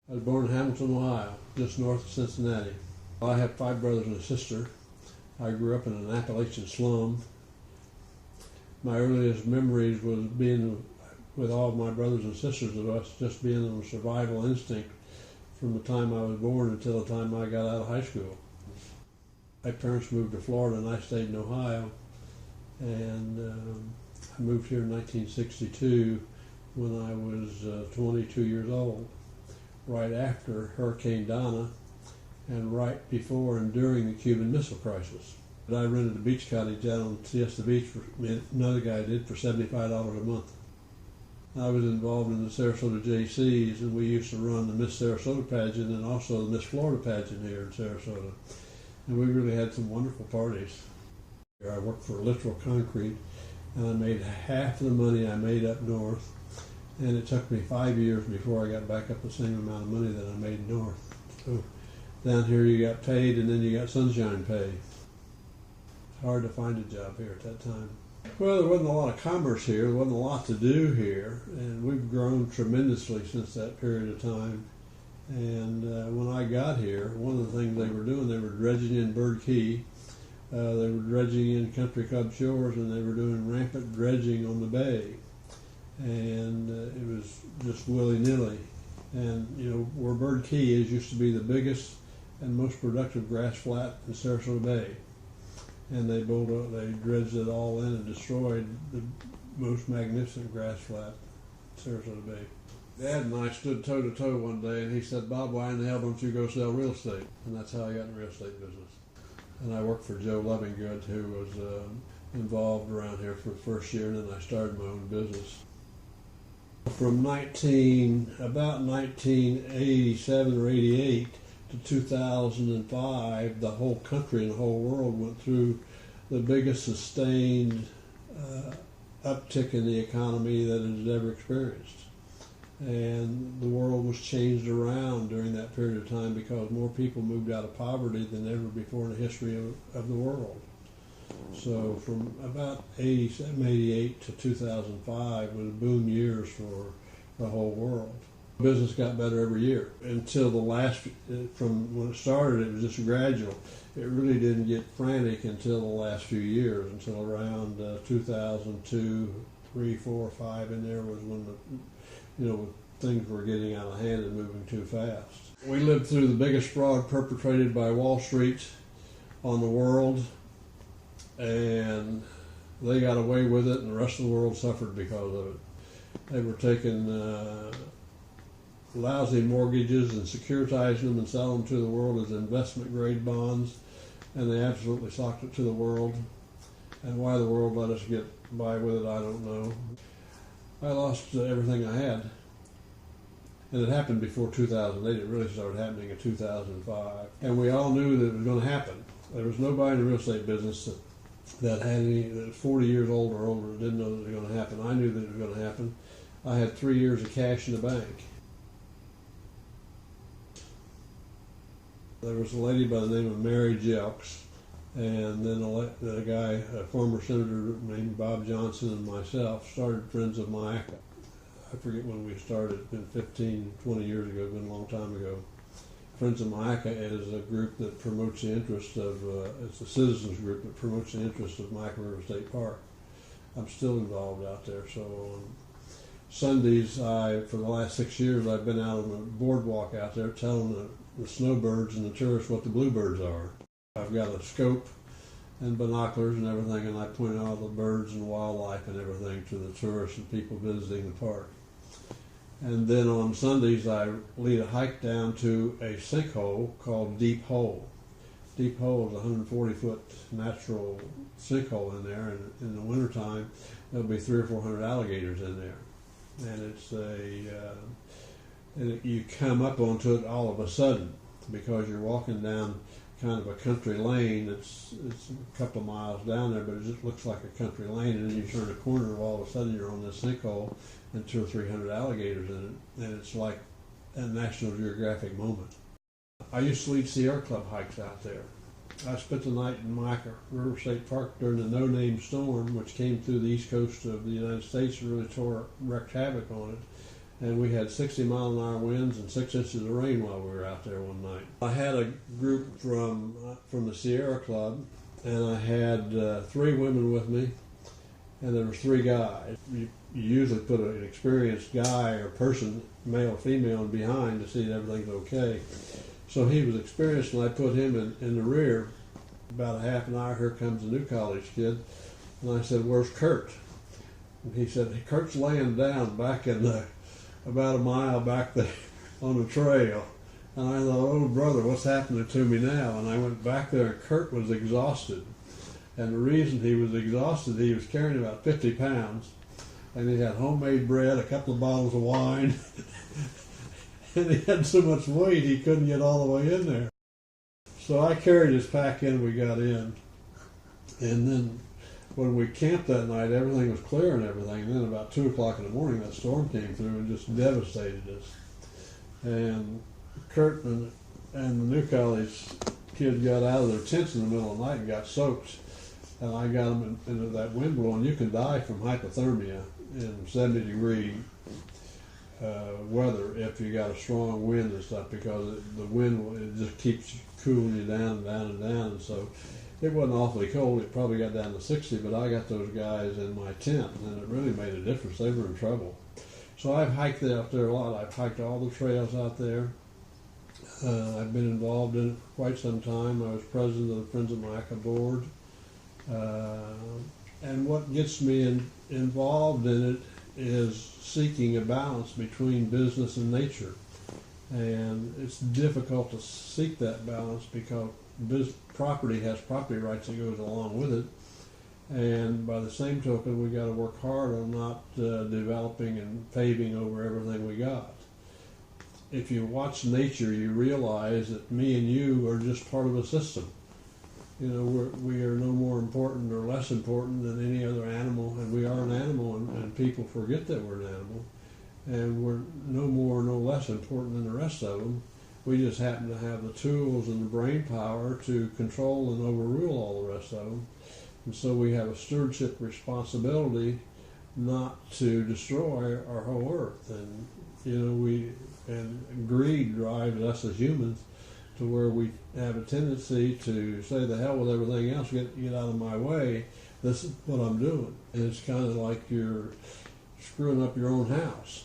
I was born in Hamilton, Ohio, just north of Cincinnati. I have 5 brothers and a sister. I grew up in an Appalachian slum. My earliest memories was being with all of my brothers and sisters, of us just being on a survival instinct from the time I was born until the time I got out of high school. My parents moved to Florida and I stayed in Ohio. And I moved here in 1962 when I was 22 years old, right after Hurricane Donna and right before and during the Cuban Missile Crisis. I rented a beach cottage out on Siesta Beach, another guy did, for $75 a month. I was involved in the Sarasota JCs, and we used to run the Miss Sarasota pageant and also the Miss Florida pageant here in Sarasota. And we really had some wonderful parties. I worked for Littoral Concrete, and I made half the money I made up north, and it took me 5 years before I got back up the same amount of money that I made north. So down here you got paid, and then you got sunshine pay. It's hard to find a job here at that time. Well, there wasn't a lot of commerce here. There wasn't a lot to do here, and we've grown tremendously since that period of time. And when I got here, one of the things they were doing, they were dredging in Bird Key. They were dredging in Country Club Shores, and they were doing rampant dredging on the bay. And it was just willy-nilly. And, you know, where Bird Key is used to be the biggest and most productive grass flat in Sarasota Bay. And they dredged it all in and destroyed the most magnificent grass flat in Sarasota Bay. Dad and I stood toe-to-toe one day, and he said, "Bob, why in the hell don't you go sell real estate?" And that's how I got in the real estate business. And I worked for Joe Lovingood, who was involved around here for the first year, and then I started my own business. From about 1987 or 88 to 2005, the whole country and the whole world went through the biggest sustained uptick in the economy that it had ever experienced. And the world was changed around during that period of time because more people moved out of poverty than ever before in the history of the world. So from about 87, 88 to 2005 was boom years for the whole world. Business got better every year until from when it started, it was just gradual. It really didn't get frantic until the last few years, until around 2002, 3, 4, 5 in there was when things were getting out of hand and moving too fast. We lived through the biggest fraud perpetrated by Wall Street on the world, and they got away with it, and the rest of the world suffered because of it. They were taking lousy mortgages and securitizing them and selling them to the world as investment-grade bonds, and they absolutely socked it to the world. And why the world let us get by with it, I don't know. I lost everything I had. And it happened before 2008. It really started happening in 2005. And we all knew that it was going to happen. There was nobody in the real estate business that was 40 years old or older that didn't know that it was going to happen. I knew that it was going to happen. I had 3 years of cash in the bank. There was a lady by the name of Mary Jelks, and then a former senator named Bob Johnson, and myself started Friends of Myakka. I forget when we started. It's been 15, 20 years ago. It's been a long time ago. Friends of Myakka is a group that promotes the interest of, it's a citizens group that promotes the interest of Myakka River State Park. I'm still involved out there. So on Sundays, for the last 6 years, I've been out on the boardwalk out there telling the snowbirds and the tourists what the bluebirds are. I've got a scope and binoculars and everything, and I point out all the birds and wildlife and everything to the tourists and people visiting the park. And then on Sundays, I lead a hike down to a sinkhole called Deep Hole. Deep Hole is a 140-foot natural sinkhole in there, and in the wintertime, there'll be 300 or 400 alligators in there. And it's you come up onto it all of a sudden because you're walking down kind of a country lane. It's a couple of miles down there, but it just looks like a country lane, and then you turn a corner and all of a sudden you're on this sinkhole and 200 or 300 alligators in it, and it's like a National Geographic moment. I used to lead Sierra Club hikes out there. I spent the night in Myakka River State Park during the no-name storm, which came through the east coast of the United States and really wreaked havoc on it. and we had 60-mile-an-hour winds and 6 inches of rain while we were out there one night. I had a group from the Sierra Club, and I had 3 women with me, and there were 3 guys. You usually put an experienced guy or person, male or female, behind to see that everything's okay. So he was experienced, and I put him in the rear. About a half an hour, here comes a new college kid, and I said, "Where's Kurt?" And he said, "Kurt's laying down back in about a mile back there on the trail." And I thought, "Oh, brother, what's happening to me now?" And I went back there, and Kurt was exhausted. And the reason he was exhausted, he was carrying about 50 pounds, and he had homemade bread, a couple of bottles of wine, and he had so much weight he couldn't get all the way in there. So I carried his pack in, we got in, and then when we camped that night, everything was clear and everything, and then about 2 o'clock in the morning, that storm came through and just devastated us. And Kurt and the new college kid got out of their tents in the middle of the night and got soaked. And I got them into that wind blowing. You can die from hypothermia in 70-degree weather if you got a strong wind and stuff, because the wind, it just keeps cooling you down and down and down. And so it wasn't awfully cold. It probably got down to 60, but I got those guys in my tent, and it really made a difference. They were in trouble. So I've hiked out there a lot. I've hiked all the trails out there. I've been involved in it for quite some time. I was president of the Friends of Myakka board. And what gets me involved in it is seeking a balance between business and nature. And it's difficult to seek that balance because property has property rights that goes along with it. And by the same token, we got to work hard on not developing and paving over everything we got. If you watch nature, you realize that me and you are just part of a system. You know, we are no more important or less important than any other animal, and we are an animal, and people forget that we're an animal, and we're no more, no less important than the rest of them. We just happen to have the tools and the brain power to control and overrule all the rest of them, and so we have a stewardship responsibility not to destroy our whole earth. And you know, and greed drives us as humans to where we have a tendency to say, the hell with everything else, get out of my way, this is what I'm doing. And it's kind of like you're screwing up your own house.